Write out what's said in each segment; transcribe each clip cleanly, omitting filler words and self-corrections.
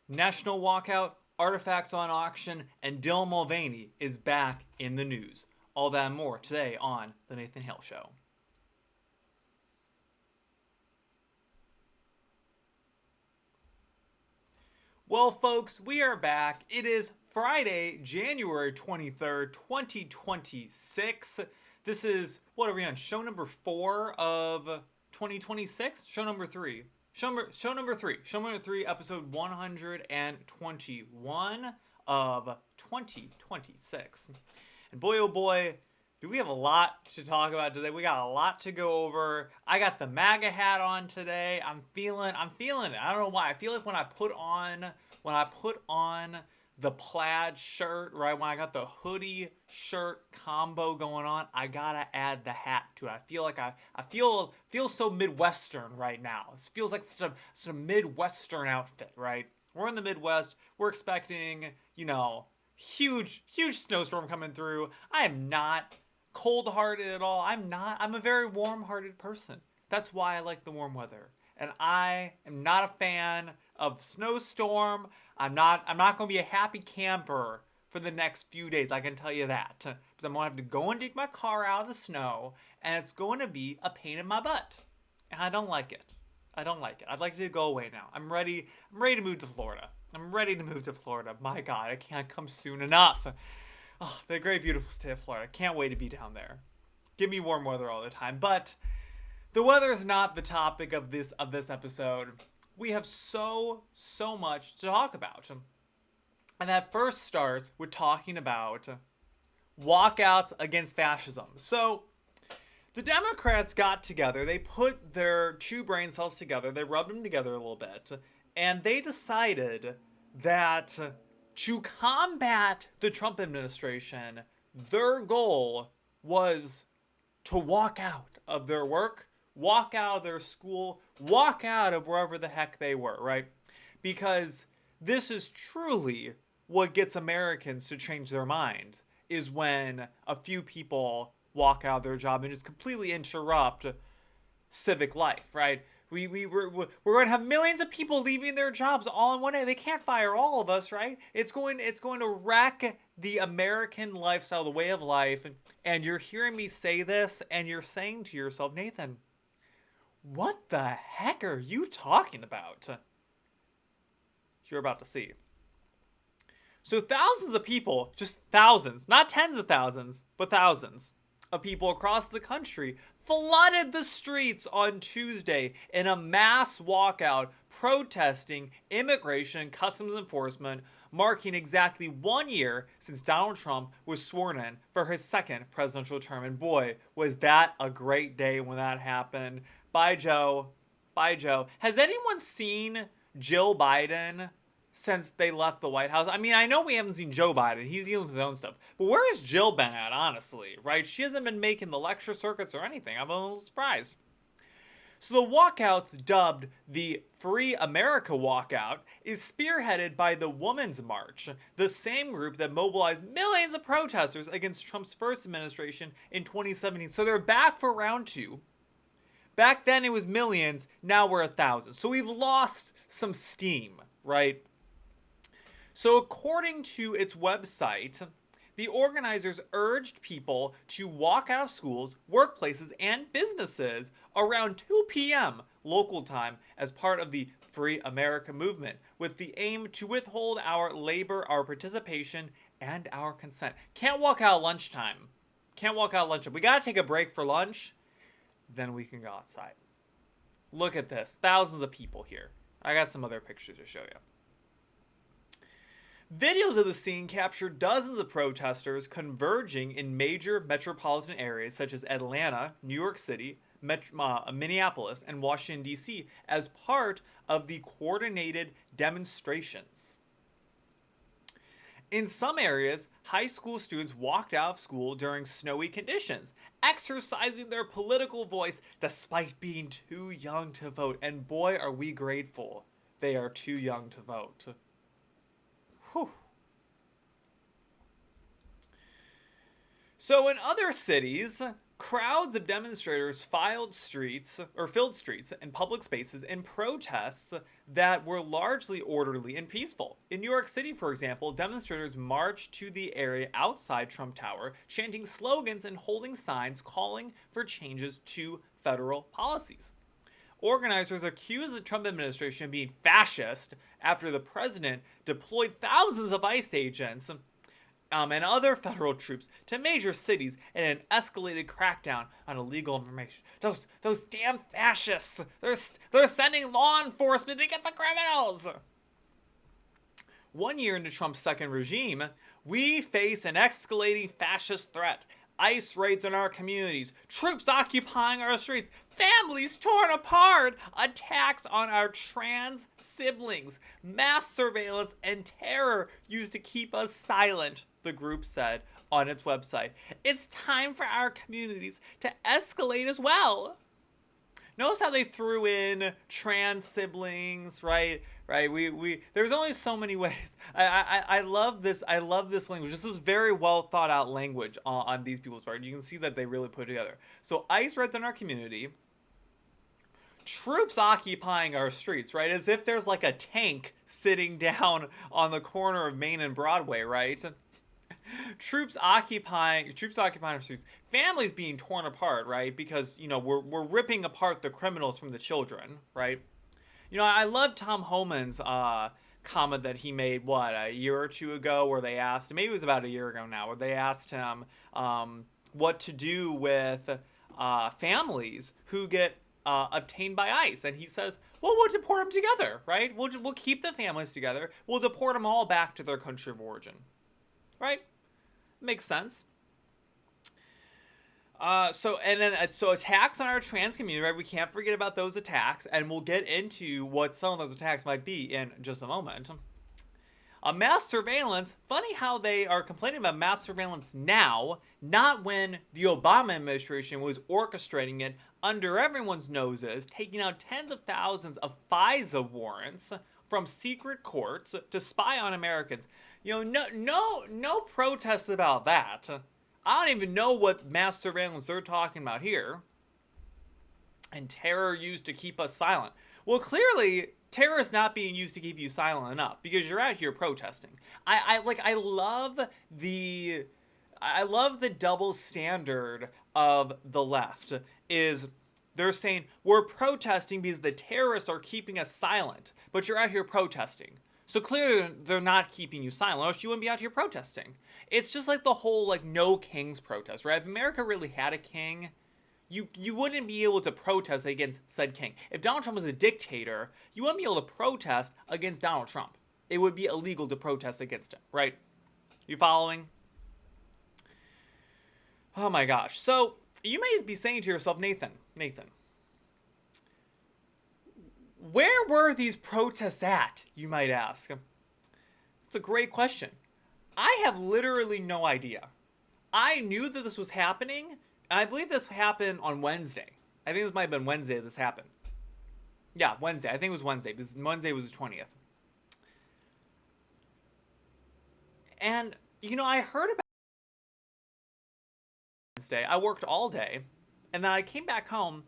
National walkout, artifacts on auction, and Dylan Mulvaney is back in the news. All that and more today on The Nathan Hale Show. Well, folks, we are back. It is Friday, January 23rd, 2026. This is, what are we on? Show number 4 of 2026? Show number 3. Show number 3. Show number 3, episode 121 of 2026. And boy, oh boy, do we have a lot to talk about today. We got a lot to go over. I got the MAGA hat on today. I'm feeling it. I don't know why. I feel like when I put on the plaid shirt, right? When I got the hoodie shirt combo going on, I gotta add the hat to it. I feel like I feel so Midwestern right now. It feels like such a Midwestern outfit, right? We're in the Midwest. We're expecting, huge snowstorm coming through. I am not cold-hearted at all. I'm a very warm-hearted person. That's why I like the warm weather. And I am not a fan of snowstorm. I'm not going to be a happy camper for the next few days. I can tell you that. Because I'm going to have to go and dig my car out of the snow, and it's going to be a pain in my butt. And I don't like it. I'd like it to go away now. I'm ready to move to Florida. My God, it can't come soon enough. Oh, the great, beautiful state of Florida. Can't wait to be down there. Give me warm weather all the time. But the weather is not the topic of this episode. We have so much to talk about. And that first starts with talking about walkouts against fascism. So the Democrats got together. They put their two brain cells together. They rubbed them together a little bit. And they decided that to combat the Trump administration, their goal was to walk out of their work, walk out of their school, walk out of wherever the heck they were, right? Because this is truly what gets Americans to change their mind, is when a few people walk out of their job and just completely interrupt civic life, right? We're going to have millions of people leaving their jobs all in one day. They can't fire all of us, right? It's going to wreck the American lifestyle, the way of life. And you're hearing me say this, and you're saying to yourself, Nathan, what the heck are you talking about? You're about to see. So thousands of people, just thousands, not tens of thousands, but thousands of people across the country flooded the streets on Tuesday in a mass walkout protesting immigration and customs enforcement, marking exactly 1 year since Donald Trump was sworn in for his second presidential term. And boy, was that a great day when that happened. Bye, Joe. Bye, Joe. Has anyone seen Jill Biden since they left the White House? I mean, I know we haven't seen Joe Biden. He's dealing with his own stuff. But where has Jill been at, honestly, right? She hasn't been making the lecture circuits or anything. I'm a little surprised. So the walkouts, dubbed the Free America Walkout, is spearheaded by the Women's March, the same group that mobilized millions of protesters against Trump's first administration in 2017. So they're back for round 2. Back then it was millions, now we're 1,000. So we've lost some steam, right? So according to its website, the organizers urged people to walk out of schools, workplaces, and businesses around 2 p.m. local time as part of the Free America movement, with the aim to withhold our labor, our participation, and our consent. Can't walk out at lunchtime. We gotta take a break for lunch, then we can go outside. Look at this. Thousands of people here. I got some other pictures to show you. Videos of the scene capture dozens of protesters converging in major metropolitan areas such as Atlanta, New York City, Minneapolis, and Washington, D.C. as part of the coordinated demonstrations. In some areas, high school students walked out of school during snowy conditions, exercising their political voice despite being too young to vote. And boy, are we grateful they are too young to vote. Whew. So in other cities, Crowds of demonstrators filled streets and public spaces in protests that were largely orderly and peaceful. In New York City, for example, demonstrators marched to the area outside Trump Tower, chanting slogans and holding signs calling for changes to federal policies. Organizers accused the Trump administration of being fascist after the president deployed thousands of ICE agents and other federal troops to major cities in an escalated crackdown on illegal immigration. Those damn fascists! They're sending law enforcement to get the criminals! 1 year into Trump's second regime, we face an escalating fascist threat. ICE raids on our communities, troops occupying our streets, families torn apart, attacks on our trans siblings, mass surveillance and terror used to keep us silent, the group said on its website. It's time for our communities to escalate as well. Notice how they threw in trans siblings, right? There's only so many ways. I love this. I love this language. This is very well thought out language on these people's part. You can see that they really put it together. So ICE raids on our community. Troops occupying our streets, right? As if there's like a tank sitting down on the corner of Main and Broadway, right? Troops occupying our streets. Families being torn apart, right? Because, you know, we're ripping apart the criminals from the children, right? You know, I love Tom Homan's comment that he made, a year or two ago, where they asked, maybe it was about a year ago now, where they asked him what to do with families who get obtained by ICE. And he says, well, we'll deport them together, right? We'll keep the families together. We'll deport them all back to their country of origin, right? Makes sense. So attacks on our trans community, right? We can't forget about those attacks, and we'll get into what some of those attacks might be in just a moment. Mass surveillance, funny how they are complaining about mass surveillance now, not when the Obama administration was orchestrating it under everyone's noses, taking out tens of thousands of FISA warrants from secret courts to spy on Americans. You know, no protests about that. I don't even know what mass surveillance they're talking about here. And terror used to keep us silent. Well, clearly, terror is not being used to keep you silent enough because you're out here protesting. I love the double standard of the left. Is they're saying we're protesting because the terrorists are keeping us silent, but you're out here protesting. So clearly they're not keeping you silent, or else you wouldn't be out here protesting. It's just like the whole no kings protest, right? If America really had a king, you wouldn't be able to protest against said king. If Donald Trump was a dictator, you wouldn't be able to protest against Donald Trump. It would be illegal to protest against him, right? You following? Oh my gosh. So you may be saying to yourself, Nathan, where were these protests at, you might ask? It's a great question. I have literally no idea. I knew that this was happening, and I believe this happened on Wednesday. I think this might have been Wednesday this happened. Yeah, Wednesday. I think it was Wednesday, because Wednesday was the 20th. And, you know, I heard about Wednesday. I worked all day, and then I came back home,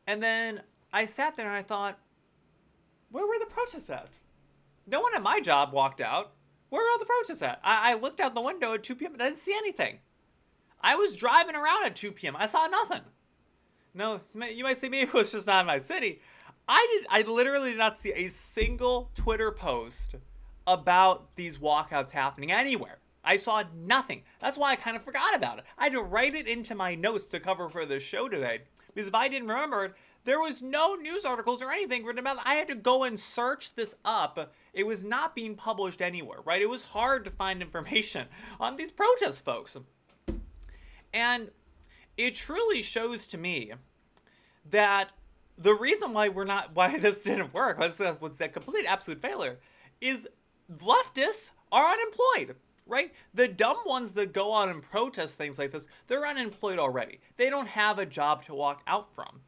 and then I sat there and I thought, where were the protests at? No one at my job walked out. Where were all the protests at? I looked out the window at 2 p.m. and I didn't see anything. I was driving around at 2 p.m. I saw nothing. No, you might say maybe it was just not in my city. I literally did not see a single Twitter post about these walkouts happening anywhere. I saw nothing. That's why I kind of forgot about it. I had to write it into my notes to cover for this show today. Because if I didn't remember it, there was no news articles or anything written about it. I had to go and search this up. It was not being published anywhere, right? It was hard to find information on these protests, folks. And it truly shows to me that the reason why this didn't work was that complete absolute failure is leftists are unemployed, right? The dumb ones that go out and protest things like this, they're unemployed already. They don't have a job to walk out from.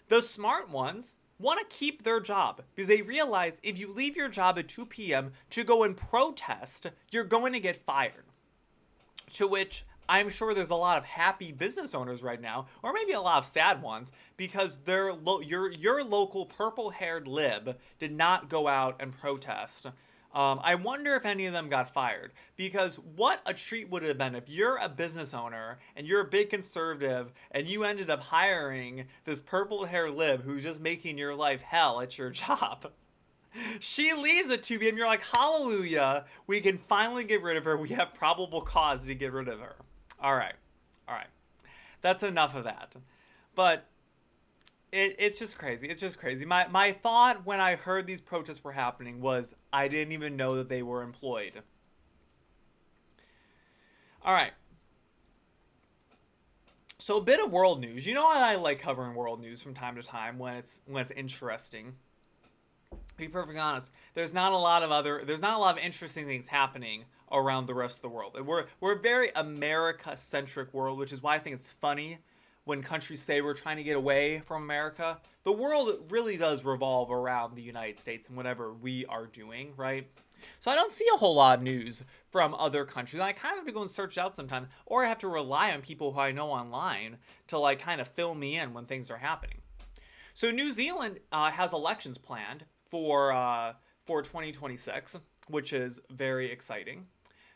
The smart ones want to keep their job because they realize if you leave your job at 2 p.m. to go and protest, you're going to get fired. To which I'm sure there's a lot of happy business owners right now, or maybe a lot of sad ones, because your local purple-haired lib did not go out and protest. I wonder if any of them got fired, because what a treat would it have been if you're a business owner and you're a big conservative and you ended up hiring this purple-haired lib who's just making your life hell at your job. She leaves at 2 p.m. You're like, hallelujah, we can finally get rid of her. We have probable cause to get rid of her. All right. That's enough of that. But it's just crazy. It's just crazy. My thought when I heard these protests were happening was I didn't even know that they were employed. All right. So a bit of world news. You know I like covering world news from time to time when it's interesting. To be perfectly honest, there's not a lot of interesting things happening around the rest of the world. We're a very America-centric world, which is why I think it's funny when countries say we're trying to get away from America. The world really does revolve around the United States and whatever we are doing, right? So I don't see a whole lot of news from other countries. And I kind of have to go and search it out sometimes, or I have to rely on people who I know online to like kind of fill me in when things are happening. So New Zealand has elections planned for 2026, which is very exciting.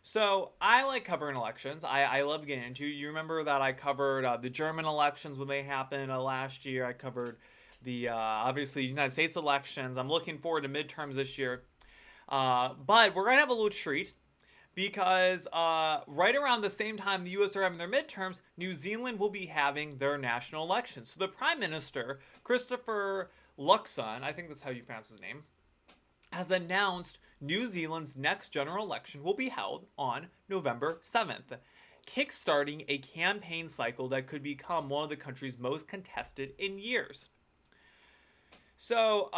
So I like covering elections. I love getting into. You remember that I covered the German elections when they happened last year. I covered the obviously United States elections. I'm looking forward to midterms this year. But we're gonna have a little treat because right around the same time the U.S. are having their midterms, New Zealand will be having their national elections. So the Prime Minister Christopher Luxon, I think that's how you pronounce his name, has announced New Zealand's next general election will be held on November 7th, kickstarting a campaign cycle that could become one of the country's most contested in years. So,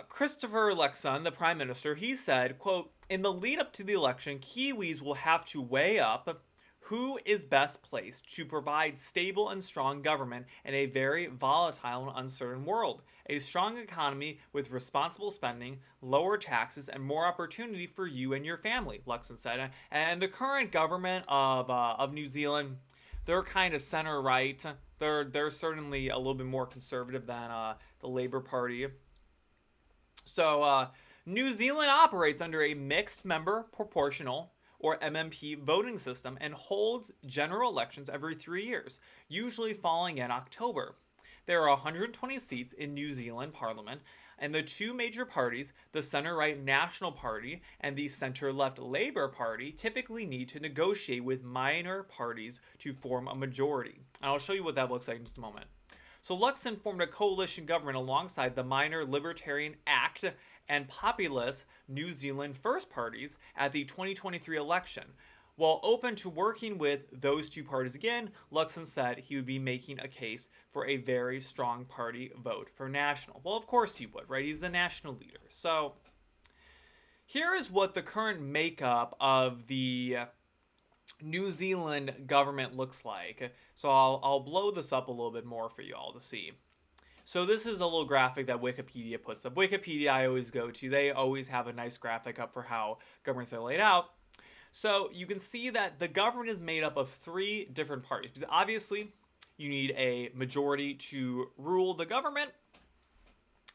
Christopher Luxon, the Prime Minister, he said, quote, "In the lead up to the election, Kiwis will have to weigh up who is best placed to provide stable and strong government in a very volatile and uncertain world. A strong economy with responsible spending, lower taxes, and more opportunity for you and your family," Luxon said. And the current government of New Zealand, they're kind of center-right. They're certainly a little bit more conservative than the Labour Party. So New Zealand operates under a mixed member proportional or MMP voting system and holds general elections every 3 years, usually falling in October. There are 120 seats in New Zealand Parliament, and the two major parties, the center-right National Party and the center-left Labour Party, typically need to negotiate with minor parties to form a majority. And I'll show you what that looks like in just a moment. So Luxon formed a coalition government alongside the minor Libertarian ACT and populist New Zealand First parties at the 2023 election. While open to working with those two parties again, Luxon said he would be making a case for a very strong party vote for national. Well, of course he would, right? He's the national leader. So here is what the current makeup of the New Zealand government looks like. So I'll blow this up a little bit more for you all to see. So this is a little graphic that Wikipedia puts up. Wikipedia I always go to. They always have a nice graphic up for how governments are laid out. So you can see that the government is made up of 3 different parties. Because obviously, you need a majority to rule the government.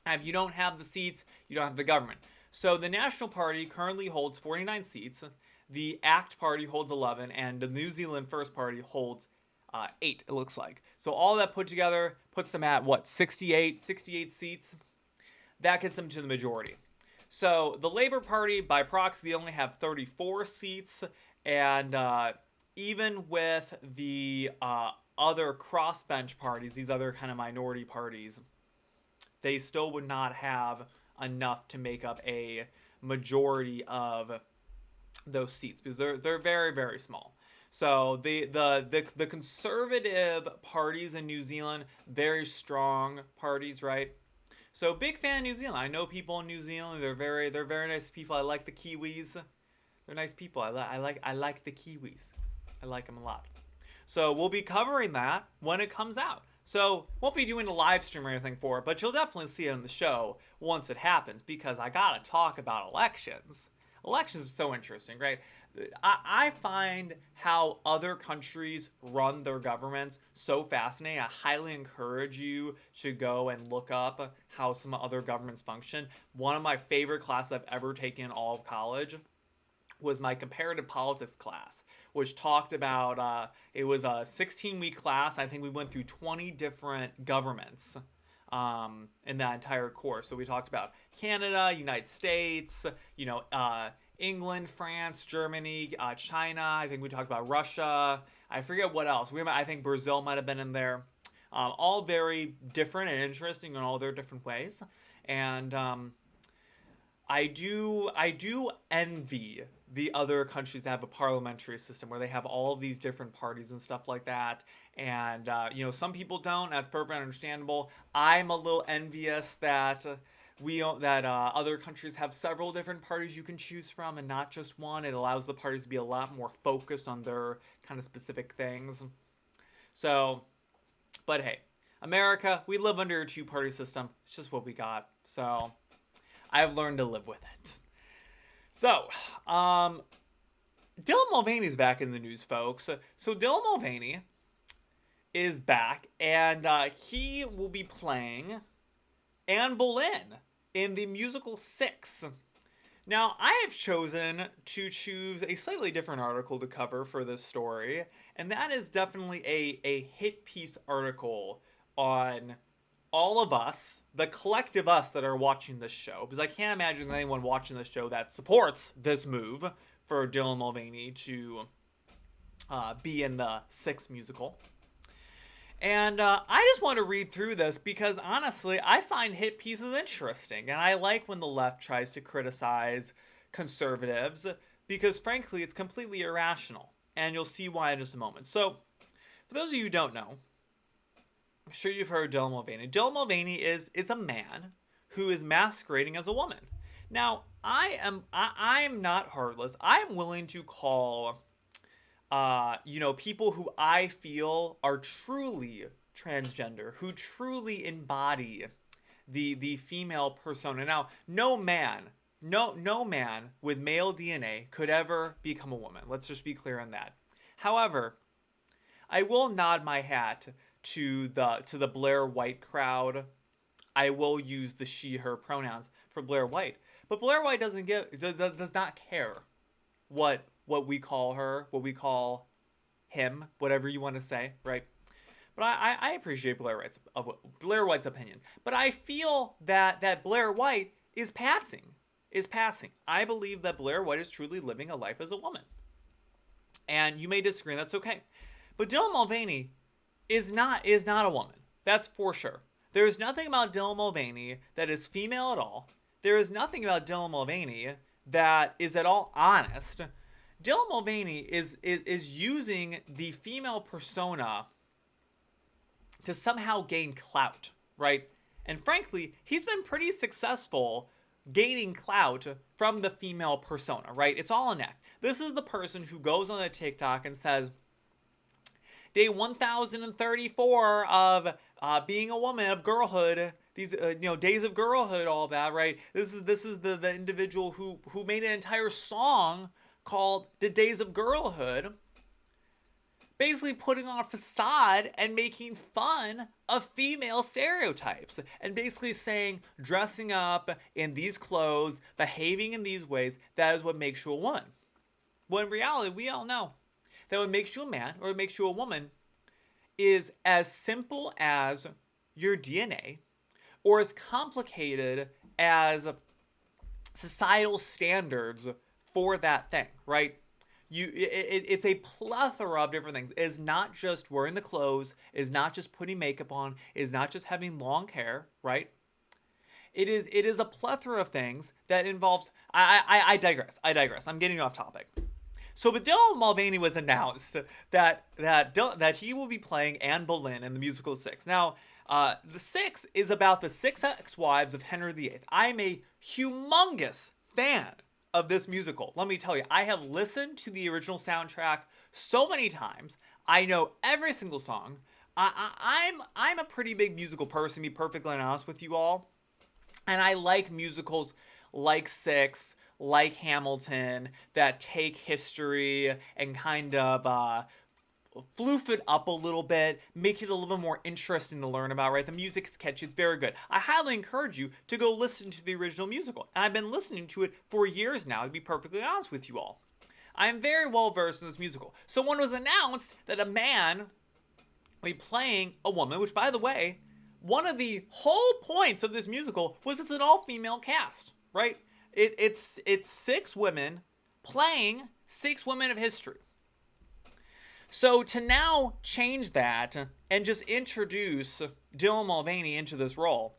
And if you don't have the seats, you don't have the government. So the National Party currently holds 49 seats. The ACT Party holds 11. And the New Zealand First Party holds 8, it looks like. So all that put together puts them at, what, 68 seats? That gets them to the majority. So the Labour Party, by proxy, they only have 34 seats. And even with the other crossbench parties, these other kind of minority parties, they still would not have enough to make up a majority of those seats because they're very, very small. So the conservative parties in New Zealand, very strong parties, right? So big fan of New Zealand. I know people in New Zealand. They're very nice people. I like the Kiwis. They're nice people. I like the Kiwis. I like them a lot. So we'll be covering that when it comes out. So won't be doing a live stream or anything for it, but you'll definitely see it on the show once it happens because I gotta talk about elections. elections are so interesting, right? I find how other countries run their governments so fascinating. I highly encourage you to go and look up how some other governments function. One of my favorite classes I've ever taken in all of college was my comparative politics class, which talked about, it was a 16-week class. I think we went through 20 different governments in that entire course. So we talked about Canada, United States, England, France, Germany, China. I think we talked about Russia. I forget what else. I think Brazil might have been in there. All very different and interesting in all their different ways. And I do envy the other countries that have a parliamentary system where they have all of these different parties and stuff like that. And some people don't. That's perfectly understandable. I'm a little envious that other countries have several different parties you can choose from and not just one. It allows the parties to be a lot more focused on their kind of specific things. So, but hey, America, we live under a two-party system. It's just what we got. So I've learned to live with it. So, Dylan Mulvaney's back in the news, folks. So Dylan Mulvaney is back, and he will be playing Anne Boleyn in the musical Six. Now, I have chosen to choose a slightly different article to cover for this story, and that is definitely a hit piece article on all of us, the collective us that are watching this show, because I can't imagine anyone watching this show that supports this move for Dylan Mulvaney to be in the Six musical. And I just want to read through this because, honestly, I find hit pieces interesting. And I like when the left tries to criticize conservatives because, frankly, it's completely irrational. And you'll see why in just a moment. So, for those of you who don't know, I'm sure you've heard of Dylan Mulvaney. Dylan Mulvaney is a man who is masquerading as a woman. Now, I'm not heartless. I am willing to call people who I feel are truly transgender, who truly embody the female persona. Now, no man with male DNA could ever become a woman. Let's just be clear on that. However, I will nod my hat to the Blair White crowd. I will use the she/her pronouns for Blair White, but Blair White does not care what we call her, what we call him, whatever you want to say, right? But I appreciate Blair White's opinion. But I feel that Blair White is passing. I believe that Blair White is truly living a life as a woman. And you may disagree, and that's okay. But Dylan Mulvaney is not a woman. That's for sure. There is nothing about Dylan Mulvaney that is female at all. There is nothing about Dylan Mulvaney that is at all honest. Dylan Mulvaney is using the female persona to somehow gain clout, right? And frankly, he's been pretty successful gaining clout from the female persona, right? It's all an act. This is the person who goes on a TikTok and says, day 1034 of being a woman, of girlhood, these days of girlhood, all that, right? This is the individual who made an entire song called The Days of Girlhood, basically putting on a facade and making fun of female stereotypes, and basically saying dressing up in these clothes, behaving in these ways, that is what makes you a woman. Well, in reality, we all know that what makes you a man or what makes you a woman is as simple as your DNA, or as complicated as societal standards for that thing, right? It's a plethora of different things. It's not just wearing the clothes, it's not just putting makeup on, it's not just having long hair, right? It is a plethora of things that involves. I digress. I'm getting off topic. So, but Dylan Mulvaney was announced that he will be playing Anne Boleyn in the musical Six. Now, the Six is about the 6 ex-wives of Henry VIII. I'm a humongous fan of this musical. Let me tell you, I have listened to the original soundtrack so many times. I know every single song. I'm a pretty big musical person, to be perfectly honest with you all. And I like musicals like Six, like Hamilton that take history and kind of floof it up a little bit, make it a little bit more interesting to learn about, right? The music is catchy, it's very good. I highly encourage you to go listen to the original musical. And I've been listening to it for years now, to be perfectly honest with you all. I am very well versed in this musical. So when it was announced that a man would be playing a woman, which by the way, one of the whole points of this musical was it's an all-female cast, right? It's 6 women playing 6 women of history. So to now change that and just introduce Dylan Mulvaney into this role,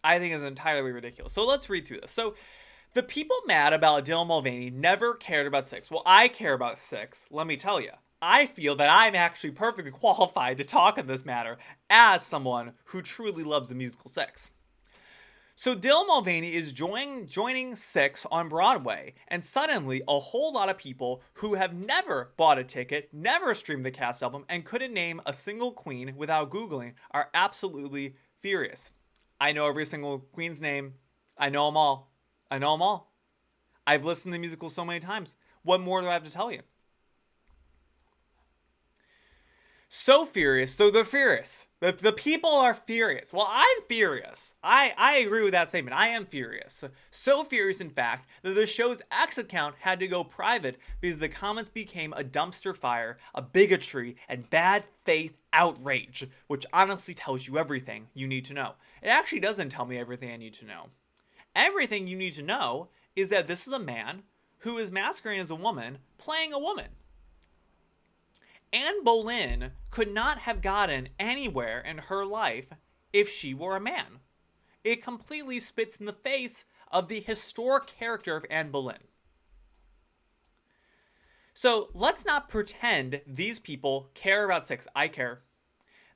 I think is entirely ridiculous. So let's read through this. So the people mad about Dylan Mulvaney never cared about 6. Well, I care about 6, let me tell you. I feel that I'm actually perfectly qualified to talk on this matter as someone who truly loves the musical 6. So Dylan Mulvaney is joining 6 on Broadway, and suddenly a whole lot of people who have never bought a ticket, never streamed the cast album, and couldn't name a single queen without Googling are absolutely furious. I know every single queen's name. I know them all. I've listened to the musical so many times. What more do I have to tell you? So furious, so they're furious. The people are furious. Well, I'm furious. I agree with that statement. I am furious. So furious, in fact, that the show's X account had to go private because the comments became a dumpster fire, a bigotry, and bad faith outrage, which honestly tells you everything you need to know. It actually doesn't tell me everything I need to know. Everything you need to know is that this is a man who is masquerading as a woman playing a woman. Anne Boleyn could not have gotten anywhere in her life if she were a man. It completely spits in the face of the historic character of Anne Boleyn. So let's not pretend these people care about 6. I care.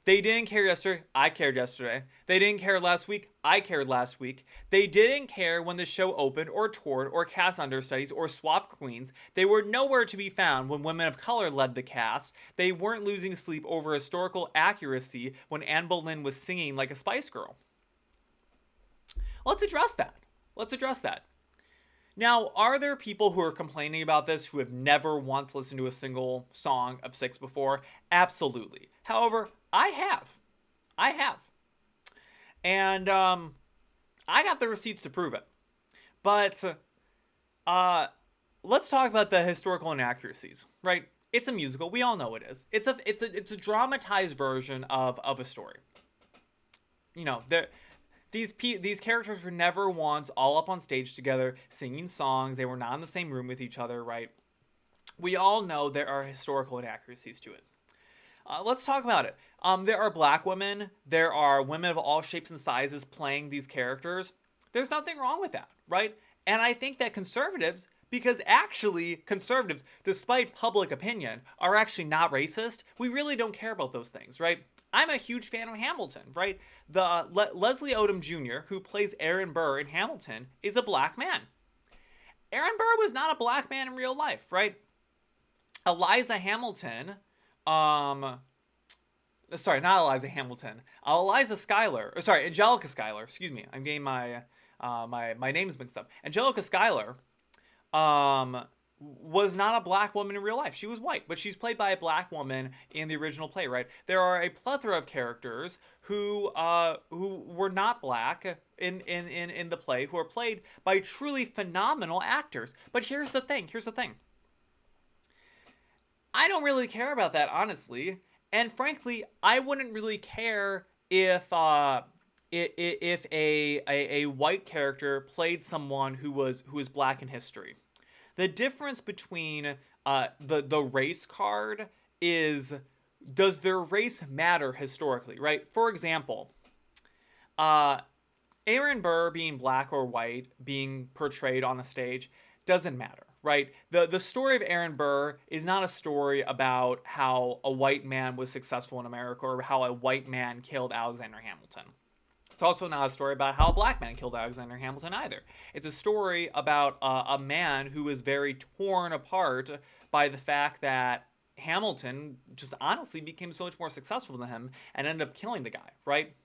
They didn't care yesterday. I cared yesterday. They didn't care last week. I cared last week. They didn't care when the show opened or toured or cast understudies or swapped queens. They were nowhere to be found when women of color led the cast. They weren't losing sleep over historical accuracy when Anne Boleyn was singing like a Spice Girl. Let's address that. Now, are there people who are complaining about this who have never once listened to a single song of 6 before? Absolutely. However, I have. And I got the receipts to prove it. But let's talk about the historical inaccuracies, right? It's a musical. We all know it is. It's a dramatized version of a story. You know, these characters were never once all up on stage together singing songs. They were not in the same room with each other, right? We all know there are historical inaccuracies to it. Let's talk about it. There are black women. There are women of all shapes and sizes playing these characters. There's nothing wrong with that, right? And I think that conservatives, because actually conservatives, despite public opinion, are actually not racist. We really don't care about those things, right? I'm a huge fan of Hamilton, right? The Leslie Odom Jr., who plays Aaron Burr in Hamilton, is a black man. Aaron Burr was not a black man in real life, right? Eliza Hamilton... sorry, not Eliza Hamilton. Angelica Schuyler. Excuse me. I'm getting my names mixed up. Angelica Schuyler, was not a black woman in real life. She was white, but she's played by a black woman in the original play, right? There are a plethora of characters who were not black in the play, who are played by truly phenomenal actors. But here's the thing. I don't really care about that, honestly, and frankly, I wouldn't really care if a white character played someone who was black in history. The difference between the race card is, does their race matter historically, right? For example, Aaron Burr being black or white, being portrayed on a stage, doesn't matter. Right? The story of Aaron Burr is not a story about how a white man was successful in America or how a white man killed Alexander Hamilton. It's also not a story about how a black man killed Alexander Hamilton either. It's a story about a man who was very torn apart by the fact that Hamilton just honestly became so much more successful than him and ended up killing the guy, right?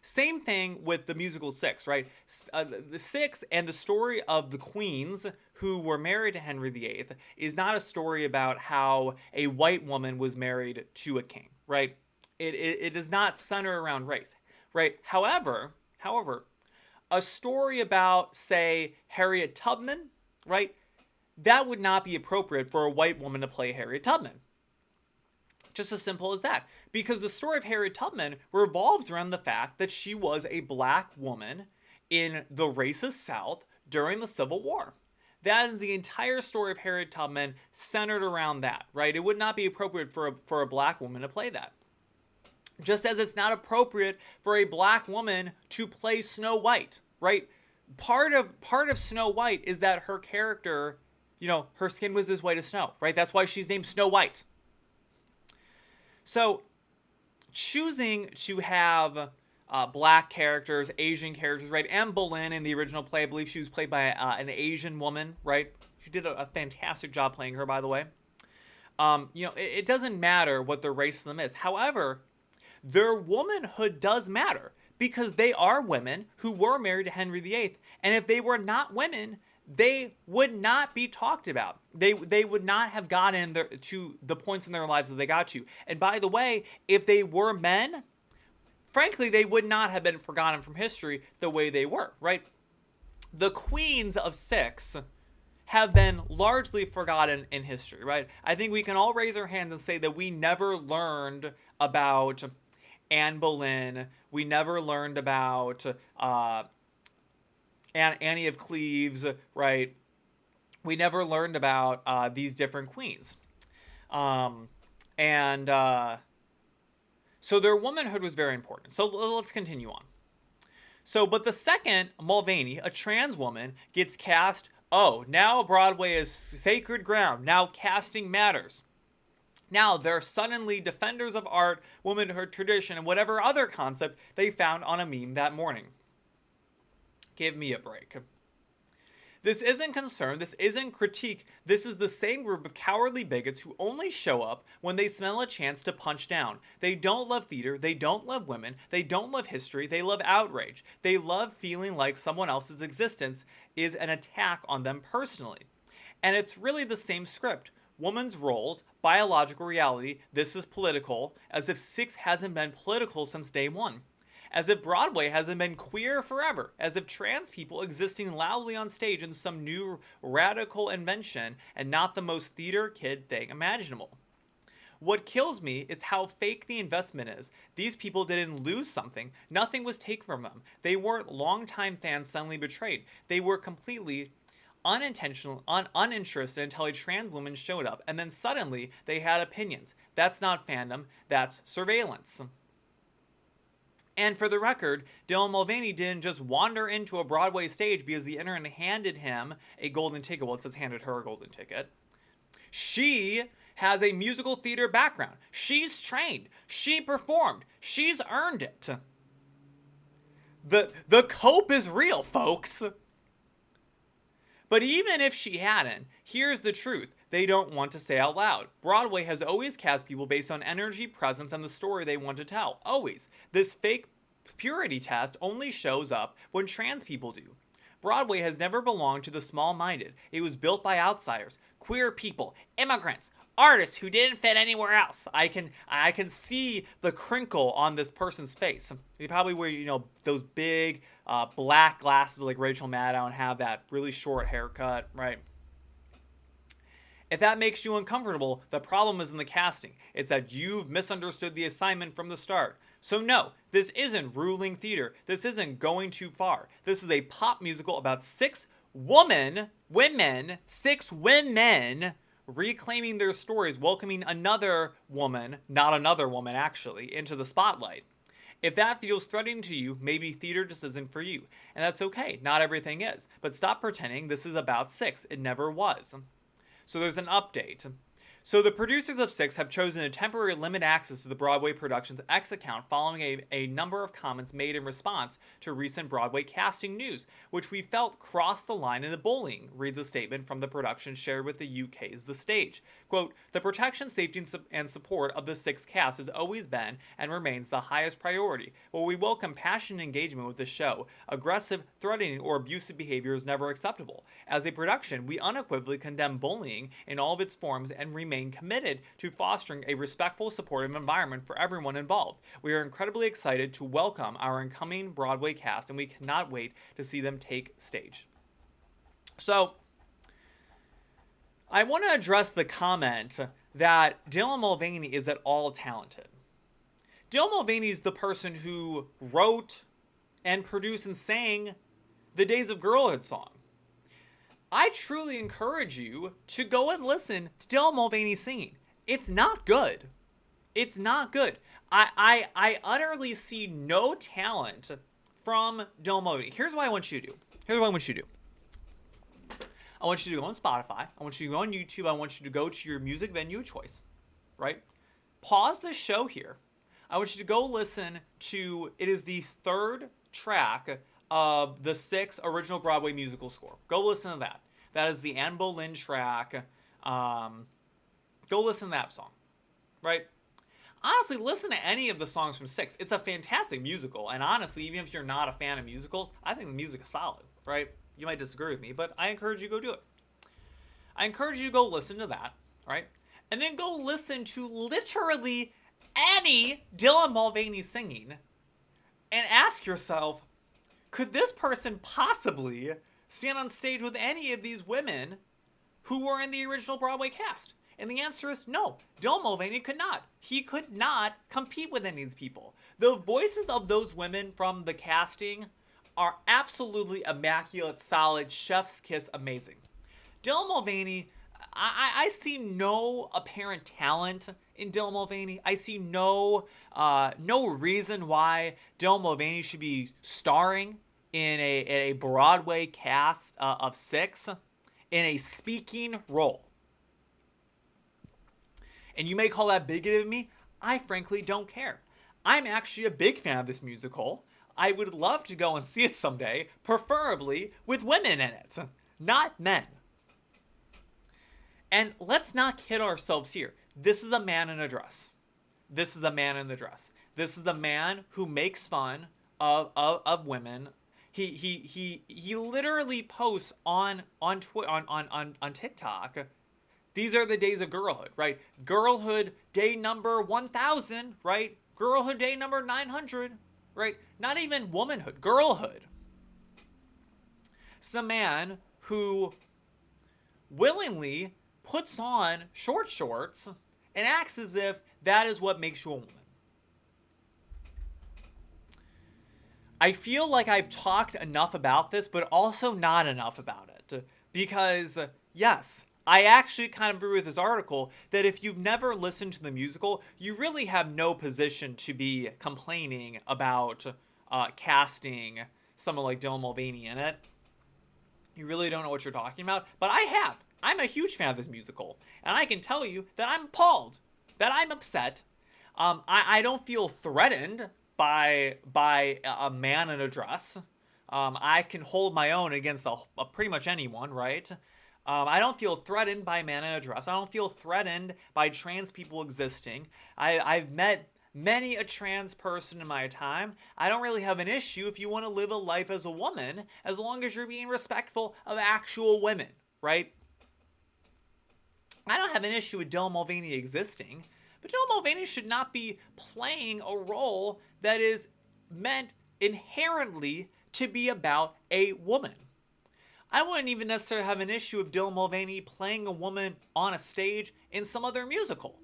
Same thing with the musical Six, right? The Six and the story of the queens who were married to Henry VIII is not a story about how a white woman was married to a king, right? It does not center around race, right? However, a story about, say, Harriet Tubman, right? That would not be appropriate for a white woman to play Harriet Tubman. Just as simple as that. Because the story of Harriet Tubman revolves around the fact that she was a black woman in the racist South during the Civil War. That is the entire story of Harriet Tubman centered around that, right? It would not be appropriate for a black woman to play that. Just as it's not appropriate for a black woman to play Snow White, right? Part of Snow White is that her character, her skin was as white as snow, right? That's why she's named Snow White. So, choosing to have black characters, Asian characters, right? Anne Boleyn in the original play, I believe she was played by an Asian woman, right? She did a fantastic job playing her, by the way. It doesn't matter what the race of them is. However, their womanhood does matter because they are women who were married to Henry VIII. And if they were not women, they would not be talked about. They would not have gotten to the points in their lives that they got to. And by the way, if they were men, frankly, they would not have been forgotten from history the way they were, right? The queens of Six have been largely forgotten in history, right? I think we can all raise our hands and say that we never learned about Anne Boleyn. We never learned about Annie of Cleves, right? We never learned about these different queens. So their womanhood was very important. So let's continue on. But the second Mulvaney, a trans woman, gets cast. Oh, now Broadway is sacred ground. Now casting matters. Now they're suddenly defenders of art, womanhood, tradition, and whatever other concept they found on a meme that morning. Give me a break. This isn't concern, this isn't critique, this is the same group of cowardly bigots who only show up when they smell a chance to punch down. They don't love theater, they don't love women, they don't love history, they love outrage. They love feeling like someone else's existence is an attack on them personally. And it's really the same script. Women's roles, biological reality, this is political, as if Six hasn't been political since day one. As if Broadway hasn't been queer forever, as if trans people existing loudly on stage in some new radical invention and not the most theater kid thing imaginable. What kills me is how fake the investment is. These people didn't lose something. Nothing was taken from them. They weren't longtime fans suddenly betrayed. They were completely unintentional, uninterested until a trans woman showed up, and then suddenly they had opinions. That's not fandom, that's surveillance. And for the record, Dylan Mulvaney didn't just wander into a Broadway stage because the internet handed him a golden ticket. Well, it says handed her a golden ticket. She has a musical theater background. She's trained. She performed. She's earned it. The cope is real, folks. But even if she hadn't, here's the truth. They don't want to say out loud. Broadway has always cast people based on energy, presence, and the story they want to tell. Always. This fake purity test only shows up when trans people do. Broadway has never belonged to the small-minded. It was built by outsiders, queer people, immigrants, artists who didn't fit anywhere else. I can see the crinkle on this person's face. They probably wear, those big black glasses like Rachel Maddow and have that really short haircut, right? If that makes you uncomfortable, the problem is in the casting. It's that you've misunderstood the assignment from the start. So no, this isn't ruling theater. This isn't going too far. This is a pop musical about six women reclaiming their stories, welcoming another woman, not another woman actually, into the spotlight. If that feels threatening to you, maybe theater just isn't for you. And that's okay, not everything is. But stop pretending this is about Six. It never was. So there's an update. So the producers of Six have chosen to temporarily limit access to the Broadway Productions X account following a number of comments made in response to recent Broadway casting news, which we felt crossed the line into bullying, reads a statement from the production shared with the UK's The Stage. Quote, the protection, safety, and support of the Six cast has always been and remains the highest priority. While we welcome passionate engagement with the show, aggressive, threatening, or abusive behavior is never acceptable. As a production, we unequivocally condemn bullying in all of its forms and remain committed to fostering a respectful, supportive environment for everyone involved. We are incredibly excited to welcome our incoming Broadway cast, and we cannot wait to see them take stage. So, I want to address the comment that Dylan Mulvaney is at all talented. Dylan Mulvaney is the person who wrote and produced and sang the Days of Girlhood song. I truly encourage you to go and listen to Dylan Mulvaney singing. It's not good. It's not good. I utterly see no talent from Dylan Mulvaney. Here's what I want you to do. I want you to go on Spotify. I want you to go on YouTube. I want you to go to your music venue of choice, right? Pause the show here. I want you to go listen to, it is the third track of the Six original Broadway musical score. Go listen to that. That is the Anne Boleyn track. Go listen to that song, right? Honestly, listen to any of the songs from Six. It's a fantastic musical, and honestly, even if you're not a fan of musicals, I think the music is solid, right? You might disagree with me, but I encourage you to go do it. I encourage you to go listen to that, right? And then go listen to literally any Dylan Mulvaney singing and ask yourself, could this person possibly stand on stage with any of these women who were in the original Broadway cast? And the answer is no. Dylan Mulvaney could not. He could not compete with any of these people. The voices of those women from the casting are absolutely immaculate, solid, chef's kiss, amazing. Dylan Mulvaney, I see no apparent talent in Dylan Mulvaney. I see no reason why Dylan Mulvaney should be starring in a Broadway cast of Six in a speaking role. And you may call that bigoted of me. I frankly don't care. I'm actually a big fan of this musical. I would love to go and see it someday, preferably with women in it, not men. And let's not kid ourselves here. This is a man in a dress. This is a man in the dress. This is a man who makes fun of women. He literally posts on TikTok. These are the days of girlhood, right? Girlhood day number 1000, right? Girlhood day number 900, right? Not even womanhood, girlhood. It's a man who willingly puts on short shorts and acts as if that is what makes you a woman. I feel like I've talked enough about this, but also not enough about it. Because, yes, I actually kind of agree with this article that if you've never listened to the musical, you really have no position to be complaining about casting someone like Dylan Mulvaney in it. You really don't know what you're talking about, but I have. I'm a huge fan of this musical, and I can tell you that I'm appalled, that I'm upset. I don't feel threatened by a man in a dress. I can hold my own against pretty much anyone, right? I don't feel threatened by a man in a dress. I don't feel threatened by trans people existing. I've met many a trans person in my time. I don't really have an issue if you want to live a life as a woman, as long as you're being respectful of actual women, right? I don't have an issue with Dylan Mulvaney existing, but Dylan Mulvaney should not be playing a role that is meant inherently to be about a woman. I wouldn't even necessarily have an issue with Dylan Mulvaney playing a woman on a stage in some other musical.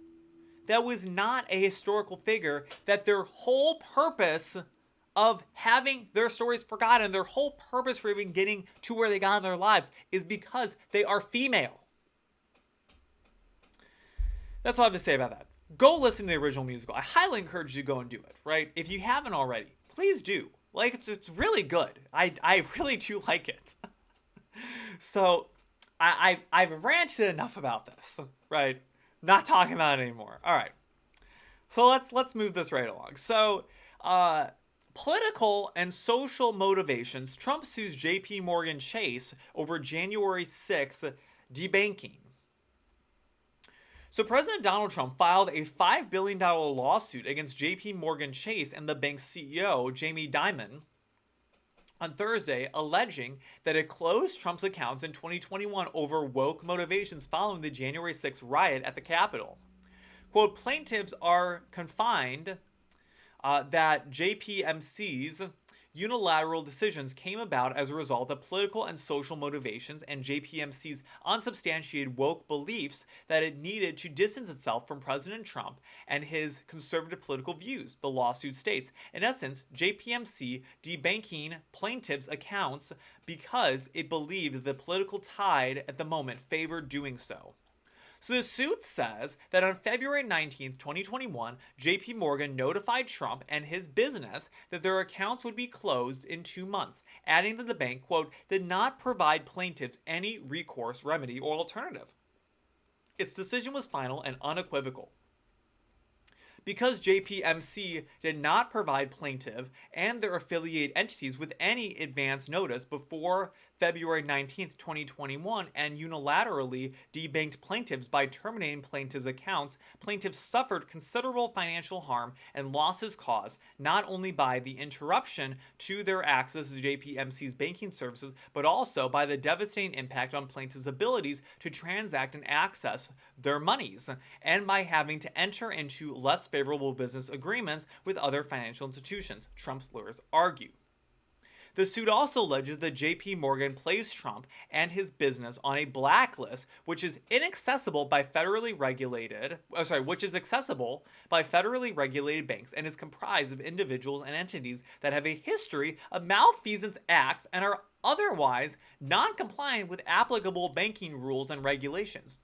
That was not a historical figure that their whole purpose of having their stories forgotten, their whole purpose for even getting to where they got in their lives is because they are female. That's all I have to say about that. Go listen to the original musical. I highly encourage you to go and do it, right? If you haven't already, please do. Like, it's really good. I really do like it. So, I've ranted enough about this, right? Not talking about it anymore. All right. So let's move this right along. So, political and social motivations. Trump sues J.P. Morgan Chase over January 6th debanking. So President Donald Trump filed a $5 billion lawsuit against J.P. Morgan Chase and the bank's CEO, Jamie Dimon, on Thursday, alleging that it closed Trump's accounts in 2021 over woke motivations following the January 6th riot at the Capitol. Quote, plaintiffs are confined that JPMC's unilateral decisions came about as a result of political and social motivations and JPMC's unsubstantiated woke beliefs that it needed to distance itself from President Trump and his conservative political views, the lawsuit states. In essence, JPMC debanking plaintiffs' accounts because it believed the political tide at the moment favored doing so. So the suit says that on February 19th, 2021, JP Morgan notified Trump and his business that their accounts would be closed in 2 months, adding that the bank, quote, did not provide plaintiffs any recourse, remedy, or alternative. Its decision was final and unequivocal. Because JPMC did not provide plaintiff and their affiliate entities with any advance notice before February 19th, 2021, and unilaterally debanked plaintiffs by terminating plaintiffs' accounts, plaintiffs suffered considerable financial harm and losses caused not only by the interruption to their access to JPMC's banking services, but also by the devastating impact on plaintiffs' abilities to transact and access their monies, and by having to enter into less favorable business agreements with other financial institutions, Trump's lawyers argue. The suit also alleges that J.P. Morgan placed Trump and his business on a blacklist, which is accessible by federally regulated banks and is comprised of individuals and entities that have a history of malfeasance acts and are otherwise non-compliant with applicable banking rules and regulations.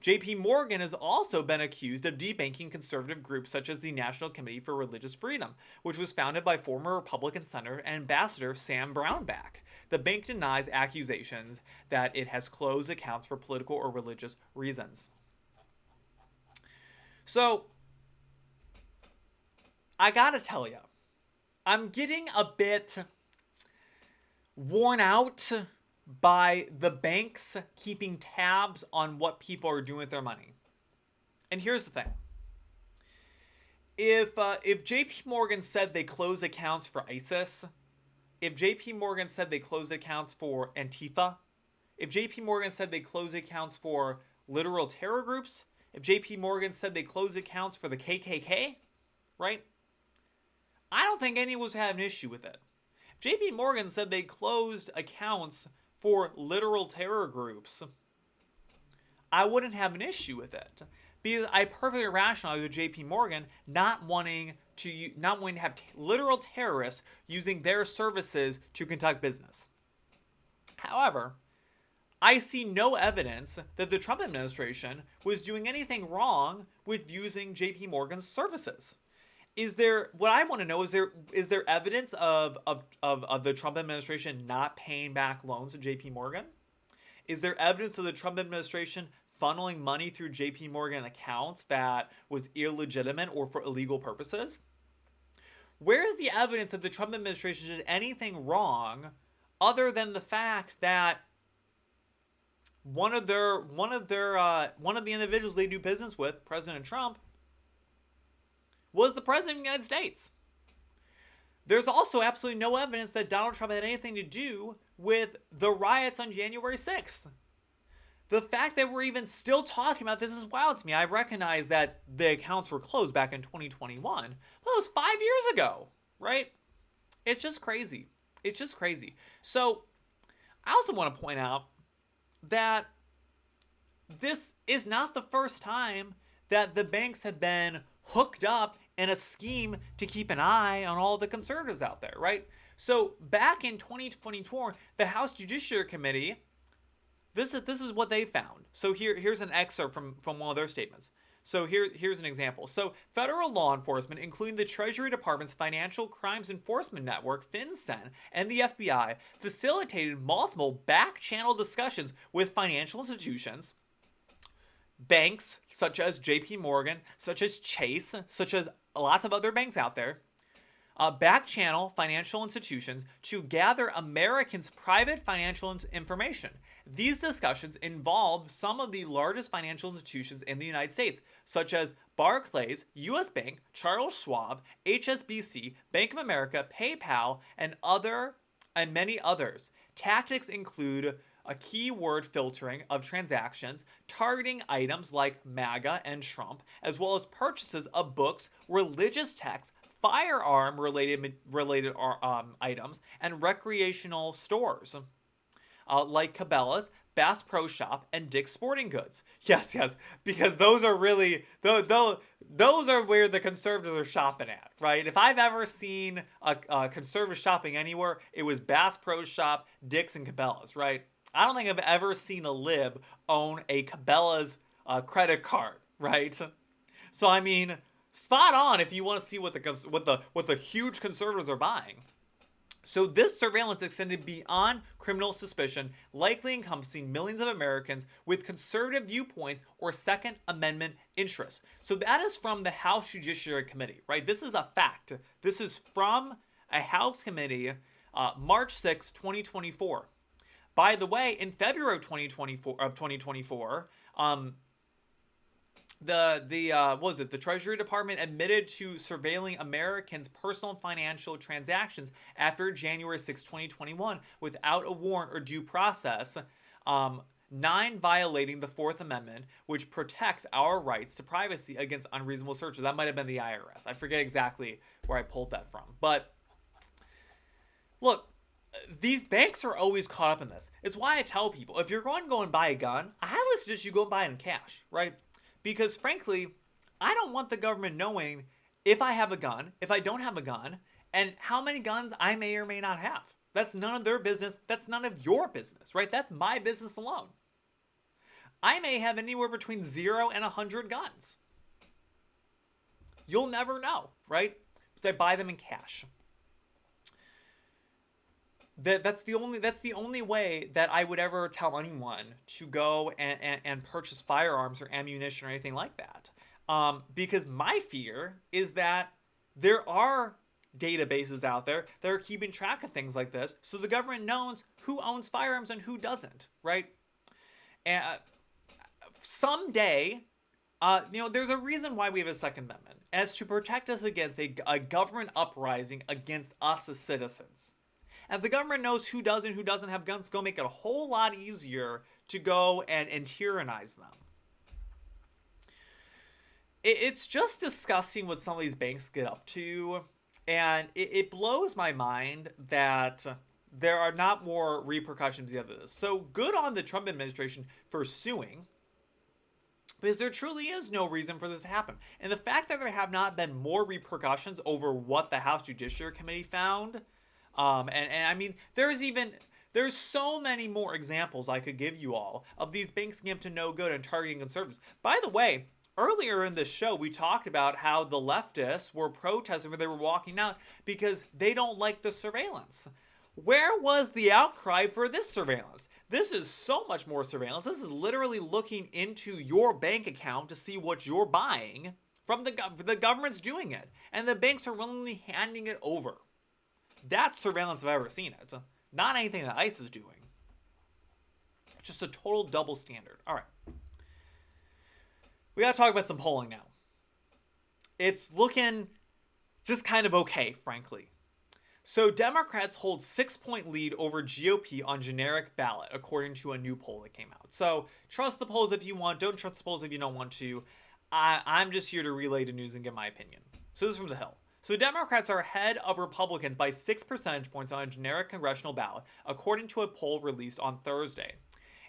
J.P. Morgan has also been accused of debanking conservative groups such as the National Committee for Religious Freedom, which was founded by former Republican Senator and Ambassador Sam Brownback. The bank denies accusations that it has closed accounts for political or religious reasons. So, I gotta tell you, I'm getting a bit worn out by the banks keeping tabs on what people are doing with their money. And here's the thing. If JP Morgan said they closed accounts for ISIS, if JP Morgan said they closed accounts for Antifa, if JP Morgan said they closed accounts for literal terror groups, if JP Morgan said they closed accounts for the KKK, right? I don't think anyone would have an issue with it. If JP Morgan said they closed accounts for literal terror groups, I wouldn't have an issue with it, because I perfectly rationalize with J.P. Morgan not wanting to have literal terrorists using their services to conduct business. However, I see no evidence that the Trump administration was doing anything wrong with using J.P. Morgan's services. What I want to know is there evidence of the Trump administration not paying back loans to JP Morgan? Is there evidence of the Trump administration funneling money through JP Morgan accounts that was illegitimate or for illegal purposes? Where is the evidence that the Trump administration did anything wrong other than the fact that one of the individuals they do business with, President Trump, was the president of the United States? There's also absolutely no evidence that Donald Trump had anything to do with the riots on January 6th. The fact that we're even still talking about this is wild to me. I recognize that the accounts were closed back in 2021, but that was 5 years ago, right? It's just crazy. It's just crazy. So I also want to point out that this is not the first time that the banks have been hooked up in a scheme to keep an eye on all the conservatives out there, right? So back in 2024, the House Judiciary Committee, this is what they found. So here's an excerpt from one of their statements. So here's an example. So federal law enforcement, including the Treasury Department's Financial Crimes Enforcement Network, FinCEN, and the FBI, facilitated multiple back-channel discussions with financial institutions banks such as JP Morgan, such as Chase, such as lots of other banks out there, back channel financial institutions to gather Americans' private financial information. These discussions involve some of the largest financial institutions in the United States, such as Barclays, US Bank, Charles Schwab, HSBC, Bank of America, PayPal, and many others. Tactics include a keyword filtering of transactions, targeting items like MAGA and Trump, as well as purchases of books, religious texts, firearm related items, and recreational stores like Cabela's, Bass Pro Shop, and Dick's Sporting Goods. Yes, because those are really those are where the conservatives are shopping at, right? If I've ever seen a conservative shopping anywhere, it was Bass Pro Shop, Dick's, and Cabela's, right? I don't think I've ever seen a lib own a Cabela's credit card, right? So I mean, spot on if you want to see what the huge conservatives are buying. So this surveillance extended beyond criminal suspicion, likely encompassing millions of Americans with conservative viewpoints or Second Amendment interests. So that is from the House Judiciary Committee, right? This is a fact. This is from a House committee, March 6, 2024. By the way, in February of 2024, the Treasury Department admitted to surveilling Americans' personal financial transactions after January 6, 2021 without a warrant or due process, 9 violating the Fourth Amendment, which protects our rights to privacy against unreasonable searches. That might have been the IRS. I forget exactly where I pulled that from. But look, these banks are always caught up in this. It's why I tell people, if you're going to go and buy a gun, I highly suggest you go and buy it in cash, right? Because frankly, I don't want the government knowing if I have a gun, if I don't have a gun, and how many guns I may or may not have. That's none of their business. That's none of your business, right? That's my business alone. I may have anywhere between 0 and 100 guns. You'll never know, right? Because I buy them in cash. That's the only way that I would ever tell anyone to go and purchase firearms or ammunition or anything like that. Because my fear is that there are databases out there that are keeping track of things like this, so the government knows who owns firearms and who doesn't, right? And someday, there's a reason why we have a Second Amendment, and it's to protect us against a government uprising against us as citizens. And if the government knows who does and who doesn't have guns, it's going to make it a whole lot easier to go and tyrannize them. It's just disgusting what some of these banks get up to. And it blows my mind that there are not more repercussions of this. So good on the Trump administration for suing, because there truly is no reason for this to happen. And the fact that there have not been more repercussions over what the House Judiciary Committee found, and I mean, there's so many more examples I could give you all of these banks getting up to no good and targeting conservatives. By the way, earlier in this show, we talked about how the leftists were protesting when they were walking out because they don't like the surveillance. Where was the outcry for this surveillance? This is so much more surveillance. This is literally looking into your bank account to see what you're buying from the government's doing it. And the banks are willingly handing it over. That's surveillance if I've ever seen it. Not anything that ICE is doing. Just a total double standard. All right. We got to talk about some polling now. It's looking just kind of okay, frankly. So Democrats hold 6-point lead over GOP on generic ballot, according to a new poll that came out. So trust the polls if you want. Don't trust the polls if you don't want to. I'm just here to relay the news and give my opinion. So this is from the Hill. So Democrats are ahead of Republicans by 6 percentage points on a generic congressional ballot, according to a poll released on Thursday.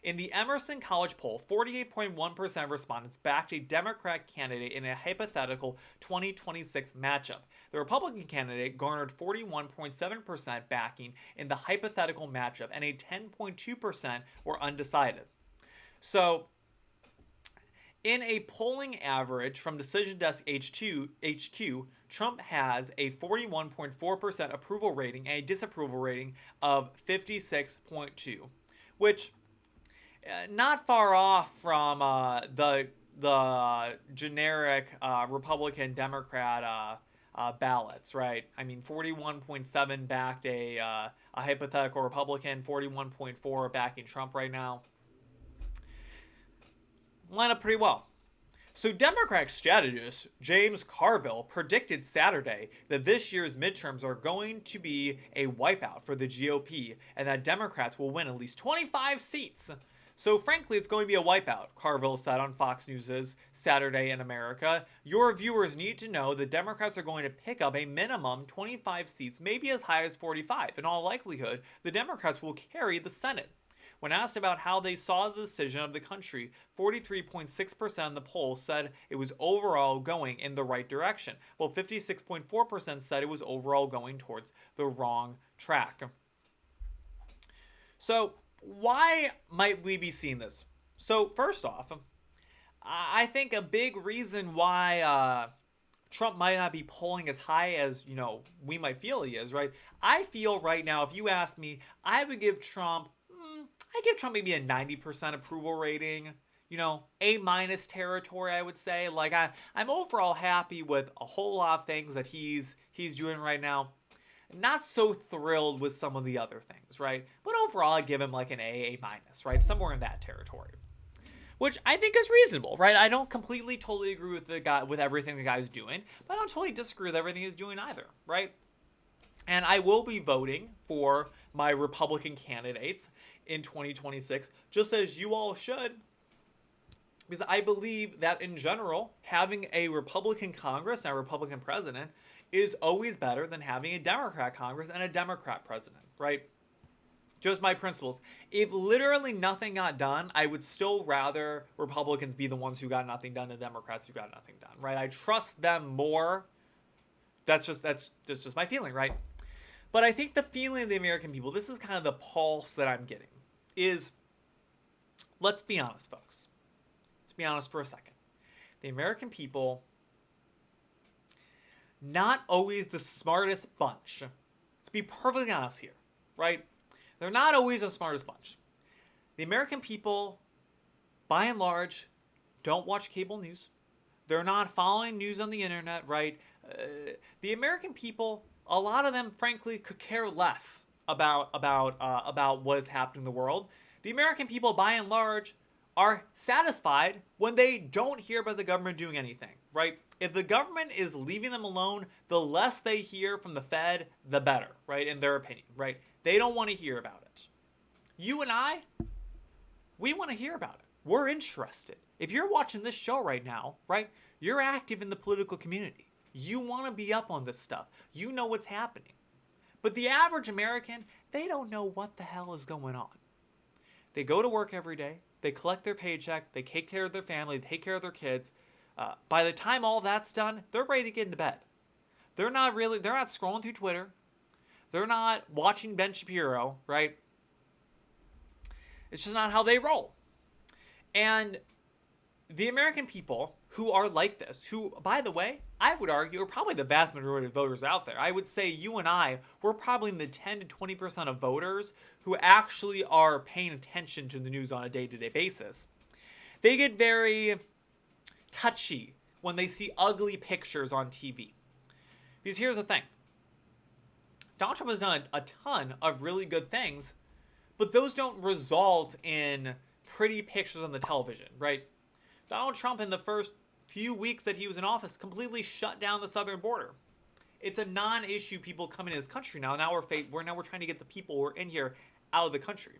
In the Emerson College poll, 48.1% of respondents backed a Democrat candidate in a hypothetical 2026 matchup. The Republican candidate garnered 41.7% backing in the hypothetical matchup, and a 10.2% were undecided. So, in a polling average from Decision Desk HQ, Trump has a 41.4% approval rating and a disapproval rating of 56.2%, which not far off from the generic Republican Democrat ballots, right? I mean, 41.7 backed a hypothetical Republican, 41.4 backing Trump right now. Line up pretty well. So Democratic strategist James Carville predicted Saturday that this year's midterms are going to be a wipeout for the GOP and that Democrats will win at least 25 seats. So frankly, it's going to be a wipeout, Carville said on Fox News' Saturday in America. Your viewers need to know that Democrats are going to pick up a minimum 25 seats, maybe as high as 45. In all likelihood, the Democrats will carry the Senate. When asked about how they saw the decision of the country, 43.6% of the poll said it was overall going in the right direction, while 56.4% said it was overall going towards the wrong track. So, why might we be seeing this? So, first off, I think a big reason why Trump might not be polling as high as, we might feel he is, right? I feel right now, if you ask me, I would give Trump maybe a 90% approval rating, A- territory, I would say. Like, I'm overall happy with a whole lot of things that he's doing right now. Not so thrilled with some of the other things, right? But overall, I'd give him like an A, A-, right? Somewhere in that territory. Which I think is reasonable, right? I don't totally agree with the guy, with everything the guy's doing, but I don't totally disagree with everything he's doing either, right? And I will be voting for my Republican candidates in 2026, just as you all should, because I believe that in general, having a Republican Congress and a Republican president is always better than having a Democrat Congress and a Democrat president, right? Just my principles. If literally nothing got done, I would still rather Republicans be the ones who got nothing done than Democrats who got nothing done, right? I trust them more. That's just my feeling, right? But I think the feeling of the American people, this is kind of the pulse that I'm getting, is, let's be honest, folks. Let's be honest for a second. The American people, not always the smartest bunch. Let's be perfectly honest here, right? They're not always the smartest bunch. The American people, by and large, don't watch cable news. They're not following news on the internet, right? The American people, a lot of them, frankly, could care less about what is happening in the world. The American people, by and large, are satisfied when they don't hear about the government doing anything, right? If the government is leaving them alone, the less they hear from the Fed, the better, right? In their opinion, right? They don't want to hear about it. You and I, we want to hear about it. We're interested. If you're watching this show right now, right, you're active in the political community. You want to be up on this stuff. You know what's happening. But the average American, they don't know what the hell is going on. They go to work every day. They collect their paycheck. They take care of their family. They take care of their kids. By the time all that's done, they're ready to get into bed. They're not scrolling through Twitter. They're not watching Ben Shapiro, right? It's just not how they roll. And the American people who are like this, who, by the way, I would argue are probably the vast majority of voters out there. I would say you and I, we're probably in the 10 to 20% of voters who actually are paying attention to the news on a day-to-day basis. They get very touchy when they see ugly pictures on TV. Because here's the thing. Donald Trump has done a ton of really good things, but those don't result in pretty pictures on the television, right? Donald Trump, in the first few weeks that he was in office, completely shut down the southern border. It's a non-issue. People come into this country now. Now we're trying to get the people who are in here out of the country.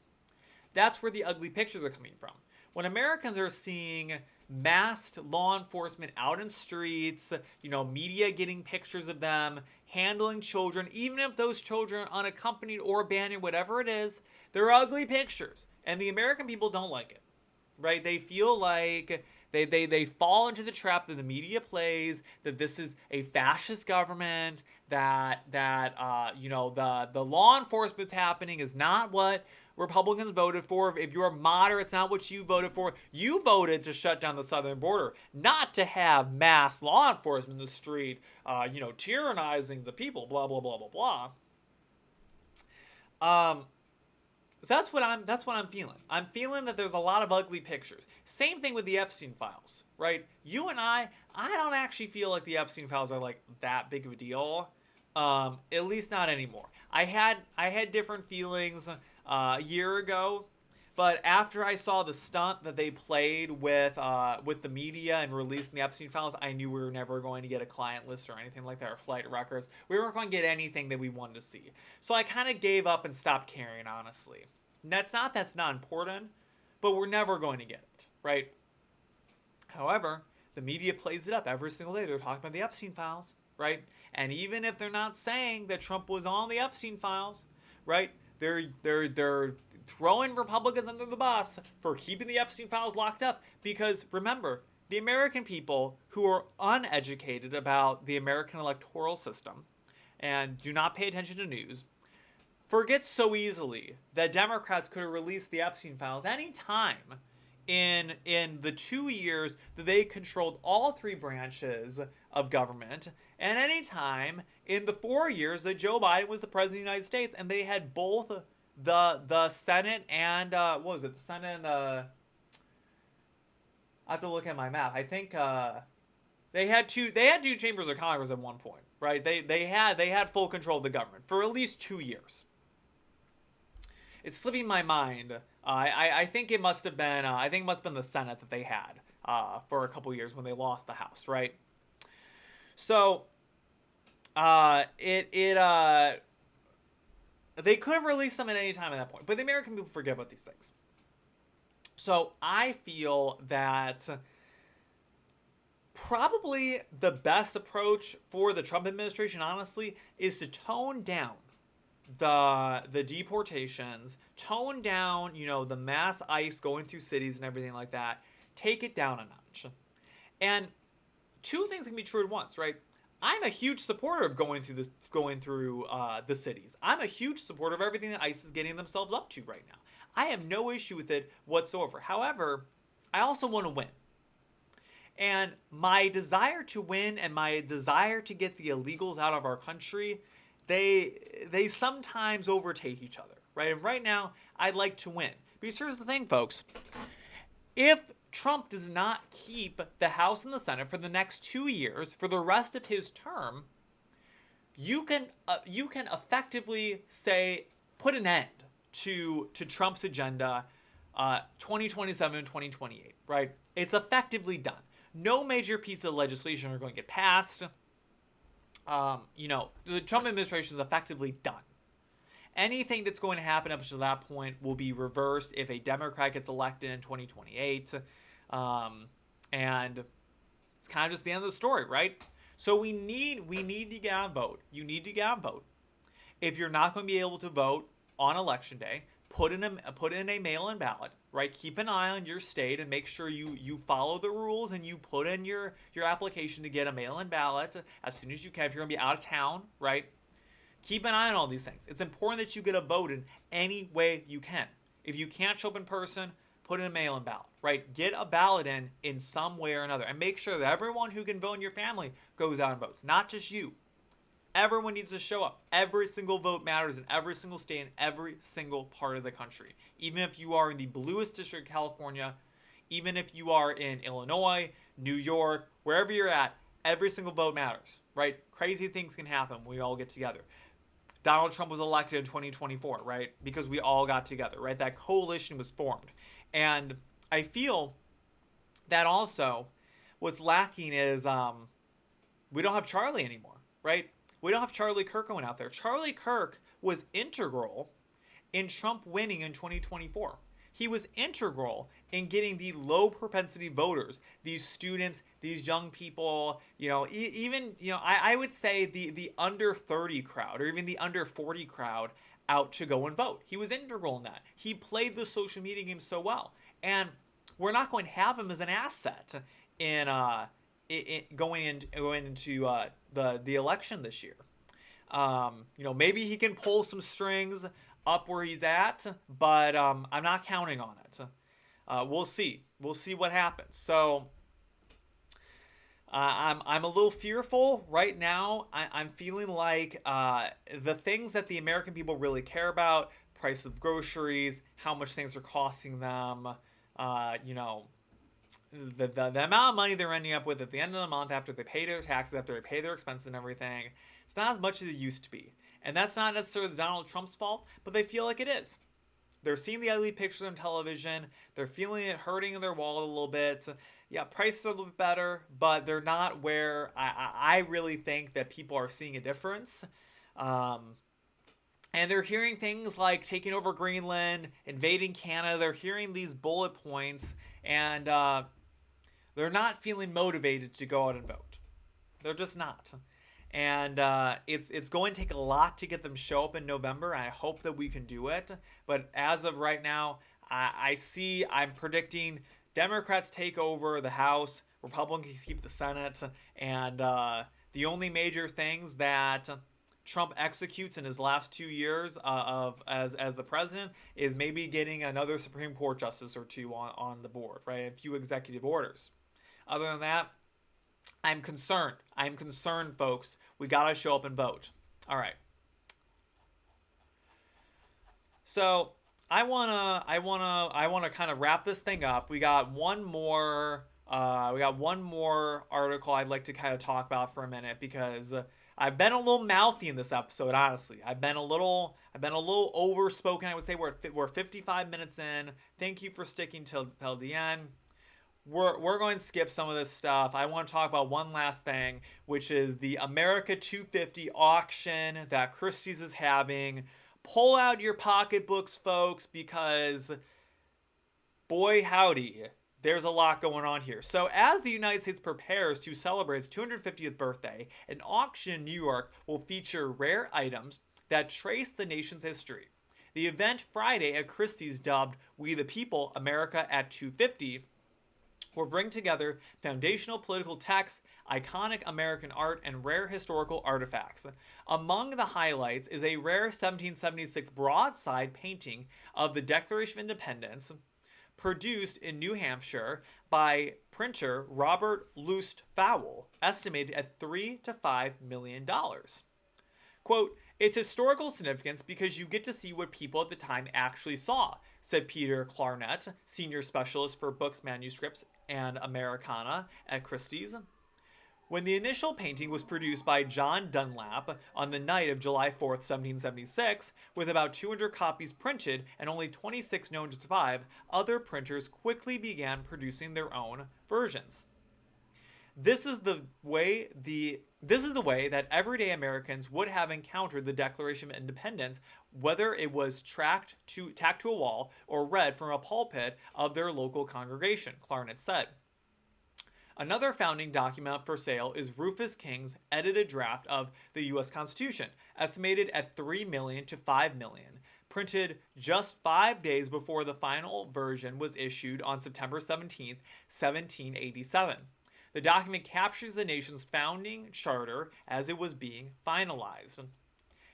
That's where the ugly pictures are coming from. When Americans are seeing masked law enforcement out in streets, media getting pictures of them, handling children, even if those children are unaccompanied or abandoned, whatever it is, they're ugly pictures. And the American people don't like it, right? They feel like they fall into the trap that the media plays, that this is a fascist government, that the law enforcement's happening is not what Republicans voted for. If you're moderate, it's not what you voted for. You voted to shut down the southern border, not to have mass law enforcement in the street, tyrannizing the people, blah, blah, blah, blah, blah. So that's what I'm feeling. I'm feeling that there's a lot of ugly pictures. Same thing with the Epstein files, right? You and I don't actually feel like the Epstein files are like that big of a deal. At least not anymore. I had different feelings a year ago, but after I saw the stunt that they played with the media and releasing the Epstein files, I knew we were never going to get a client list or anything like that, or flight records. We weren't going to get anything that we wanted to see. So I kind of gave up and stopped caring, honestly. And that's not important, but we're never going to get it, right? However, the media plays it up every single day. They're talking about the Epstein files, right? And even if they're not saying that Trump was on the Epstein files, right? They're throwing Republicans under the bus for keeping the Epstein files locked up, because remember, the American people who are uneducated about the American electoral system and do not pay attention to news forget so easily that Democrats could have released the Epstein files any time in the 2 years that they controlled all three branches of government, and any time in the 4 years that Joe Biden was the president of the United States, and they had both the Senate and what was it? The Senate and I have to look at my map. I think they had two chambers of Congress at one point, right? They had full control of the government for at least 2 years. It's slipping my mind. I think it must have been the Senate that they had for a couple years when they lost the House, right? So they could have released them at any time at that point, but the American people forget about these things. So I feel that probably the best approach for the Trump administration, honestly, is to tone down the deportations, tone down, the mass ICE going through cities and everything like that. Take it down a notch. And two things can be true at once, right? I'm a huge supporter of going through the cities. I'm a huge supporter of everything that ICE is getting themselves up to right now. I have no issue with it whatsoever. However, I also want to win. And my desire to win and my desire to get the illegals out of our country, they sometimes overtake each other, right? And right now, I'd like to win. Because here's the thing, folks. If Trump does not keep the House and the Senate for the next 2 years, for the rest of his term, you can effectively say, put an end to Trump's agenda 2027 and 2028, right? It's effectively done. No major piece of legislation are going to get passed. The Trump administration is effectively done. Anything that's going to happen up to that point will be reversed if a Democrat gets elected in 2028. And it's kind of just the end of the story, right? So we need to get out and vote. You need to get out and vote. If you're not going to be able to vote on election day, put in a mail-in ballot, right? Keep an eye on your state and make sure you follow the rules and you put in your application to get a mail-in ballot as soon as you can. If you're going to be out of town, right? Keep an eye on all these things. It's important that you get a vote in any way you can. If you can't show up in person, put in a mail-in ballot, right? Get a ballot in some way or another, and make sure that everyone who can vote in your family goes out and votes, not just you. Everyone needs to show up. Every single vote matters in every single state, in every single part of the country. Even if you are in the bluest district of California, even if you are in Illinois, New York, wherever you're at, every single vote matters, right? Crazy things can happen when we all get together. Donald Trump was elected in 2024, right? Because we all got together, right? That coalition was formed. And I feel that also what's lacking is we don't have Charlie anymore, right? We don't have Charlie Kirk going out there. Charlie Kirk was integral in Trump winning in 2024. He was integral in getting the low propensity voters, these students, these young people, I would say the under 30 crowd or even the under 40 crowd out to go and vote. He was integral in that. He played the social media game so well. And we're not going to have him as an asset in going into the election this year. Maybe he can pull some strings up where he's at, but I'm not counting on it. We'll see. We'll see what happens. So I'm a little fearful right now. I'm feeling like the things that the American people really care about, price of groceries, how much things are costing them, you know, the amount of money they're ending up with at the end of the month after they pay their taxes, after they pay their expenses and everything. It's not as much as it used to be. And that's not necessarily Donald Trump's fault, but they feel like it is. They're seeing the ugly pictures on television. They're feeling it hurting in their wallet a little bit. Yeah, prices are a little bit better, but they're not where I really think that people are seeing a difference. And they're hearing things like taking over Greenland, invading Canada. They're hearing these bullet points, and they're not feeling motivated to go out and vote. They're just not. And it's going to take a lot to get them show up in November. And I hope that we can do it. But as of right now, I'm predicting Democrats take over the House, Republicans keep the Senate, and the only major things that Trump executes in his last 2 years as the president is maybe getting another Supreme Court justice or two on the board, right? A few executive orders. Other than that, I'm concerned. I'm concerned, folks. We gotta show up and vote. All right. So I wanna kind of wrap this thing up. We got one more article I'd like to kind of talk about for a minute because I've been a little mouthy in this episode. Honestly, I've been a little overspoken. I would say we're 55 minutes in. Thank you for sticking till the end. We're going to skip some of this stuff. I want to talk about one last thing, which is the America 250 auction that Christie's is having. Pull out your pocketbooks, folks, because boy howdy, there's a lot going on here. So as the United States prepares to celebrate its 250th birthday, an auction in New York will feature rare items that trace the nation's history. The event Friday at Christie's, dubbed We the People, America at 250, will bring together foundational political texts, iconic American art, and rare historical artifacts. Among the highlights is a rare 1776 broadside painting of the Declaration of Independence, produced in New Hampshire by printer Robert Lust Fowle, estimated at $3 to $5 million. Quote, "It's historical significance because you get to see what people at the time actually saw," said Peter Clarnett, senior specialist for books, manuscripts, and Americana at Christie's. When the initial painting was produced by John Dunlap on the night of July 4th, 1776, with about 200 copies printed and only 26 known to survive, other printers quickly began producing their own versions. This is the way that everyday Americans would have encountered the Declaration of Independence, whether it was tacked to a wall or read from a pulpit of their local congregation, Clarnett said. Another founding document for sale is Rufus King's edited draft of the U.S. Constitution, estimated at $3 million to $5 million, printed just 5 days before the final version was issued on September 17, 1787. The document captures the nation's founding charter as it was being finalized.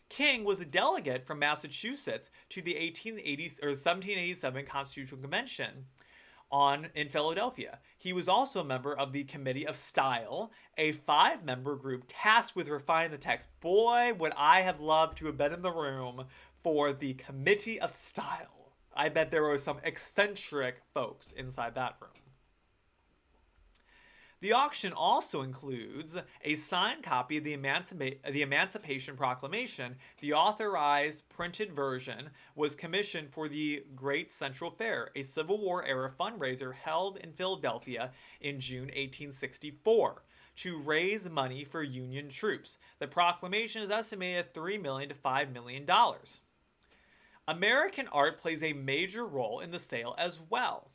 King was a delegate from Massachusetts to the 1787 Constitutional Convention in Philadelphia. He was also a member of the Committee of Style, a 5-member group tasked with refining the text. Boy, would I have loved to have been in the room for the Committee of Style. I bet there were some eccentric folks inside that room. The auction also includes a signed copy of the Emancipation Proclamation. The authorized printed version was commissioned for the Great Central Fair, a Civil War-era fundraiser held in Philadelphia in June 1864 to raise money for Union troops. The proclamation is estimated at $3 million to $5 million. American art plays a major role in the sale as well.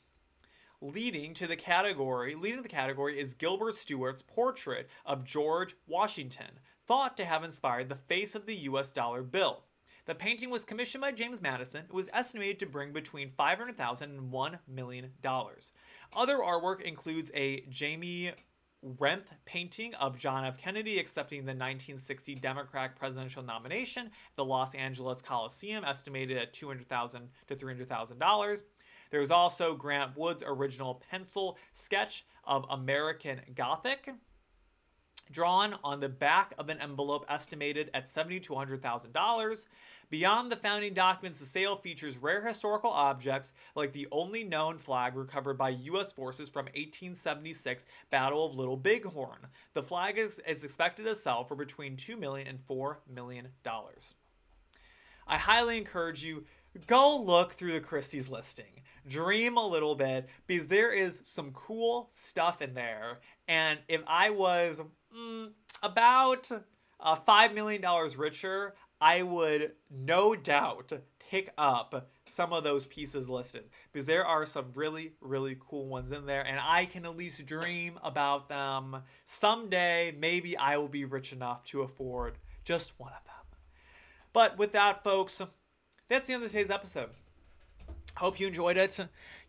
Leading the category is Gilbert Stuart's portrait of George Washington, thought to have inspired the face of the U.S. dollar bill. The painting was commissioned by James Madison. It was estimated to bring between $500,000 and $1 million. Other artwork includes a Jamie Renth painting of John F. Kennedy accepting the 1960 Democratic presidential nomination at the Los Angeles Coliseum, estimated at $200,000 to $300,000. There's also Grant Wood's original pencil sketch of American Gothic. drawn on the back of an envelope estimated at $70,000 to $100,000. Beyond the founding documents, the sale features rare historical objects like the only known flag recovered by U.S. forces from 1876 Battle of Little Bighorn. The flag is expected to sell for between $2 million and $4 million. I highly encourage you, go look through the Christie's listing. Dream a little bit, because there is some cool stuff in there. And if I was about $5 million richer, I would no doubt pick up some of those pieces listed, because there are some really, really cool ones in there, and I can at least dream about them. Someday, maybe I will be rich enough to afford just one of them. But with that, folks, that's the end of today's episode. Hope you enjoyed it.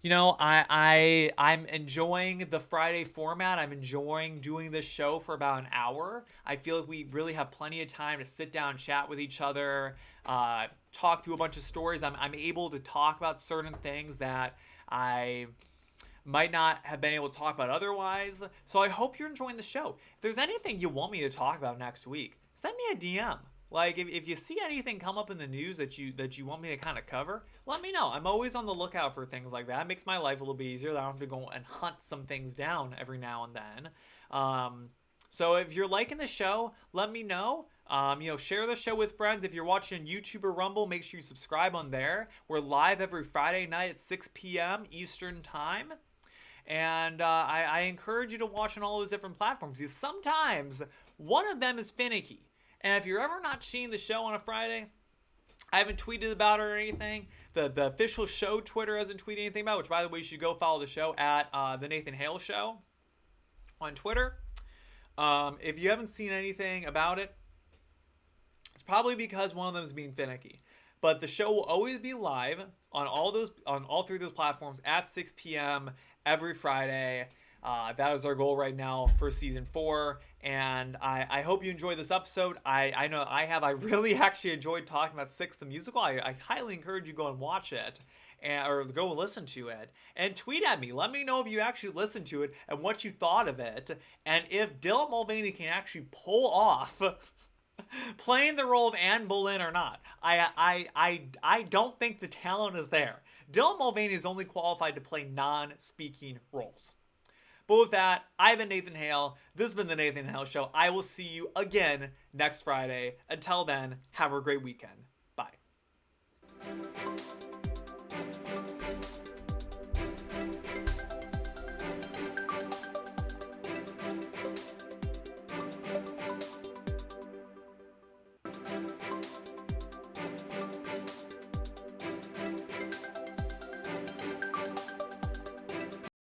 You know, I'm enjoying the Friday format. I'm enjoying doing this show for about an hour. I feel like we really have plenty of time to sit down, chat with each other, talk through a bunch of stories. I'm able to talk about certain things that I might not have been able to talk about otherwise. So I hope you're enjoying the show. If there's anything you want me to talk about next week, send me a DM. Like, if you see anything come up in the news that you want me to kind of cover, let me know. I'm always on the lookout for things like that. It makes my life a little bit easier. I don't have to go and hunt some things down every now and then. So if you're liking the show, let me know. Share the show with friends. If you're watching YouTube or Rumble, make sure you subscribe on there. We're live every Friday night at 6 p.m. Eastern Time. And I encourage you to watch on all those different platforms, because sometimes one of them is finicky. And if you're ever not seeing the show on a Friday, I haven't tweeted about it or anything. The official show Twitter hasn't tweeted anything about it, which, by the way, you should go follow the show at the Nathan Hale Show on Twitter. If you haven't seen anything about it, it's probably because one of them is being finicky. But the show will always be live on all three of those platforms at 6 p.m. every Friday. That is our goal right now for season 4, and I hope you enjoyed this episode. I know I have. I really actually enjoyed talking about Six the musical. I highly encourage you to go and watch it, or go and listen to it, and tweet at me. Let me know if you actually listened to it and what you thought of it, and if Dylan Mulvaney can actually pull off playing the role of Anne Boleyn or not. I don't think the talent is there. Dylan Mulvaney is only qualified to play non-speaking roles. But with that, I've been Nathan Hale. This has been the Nathan Hale Show. I will see you again next Friday. Until then, have a great weekend. Bye.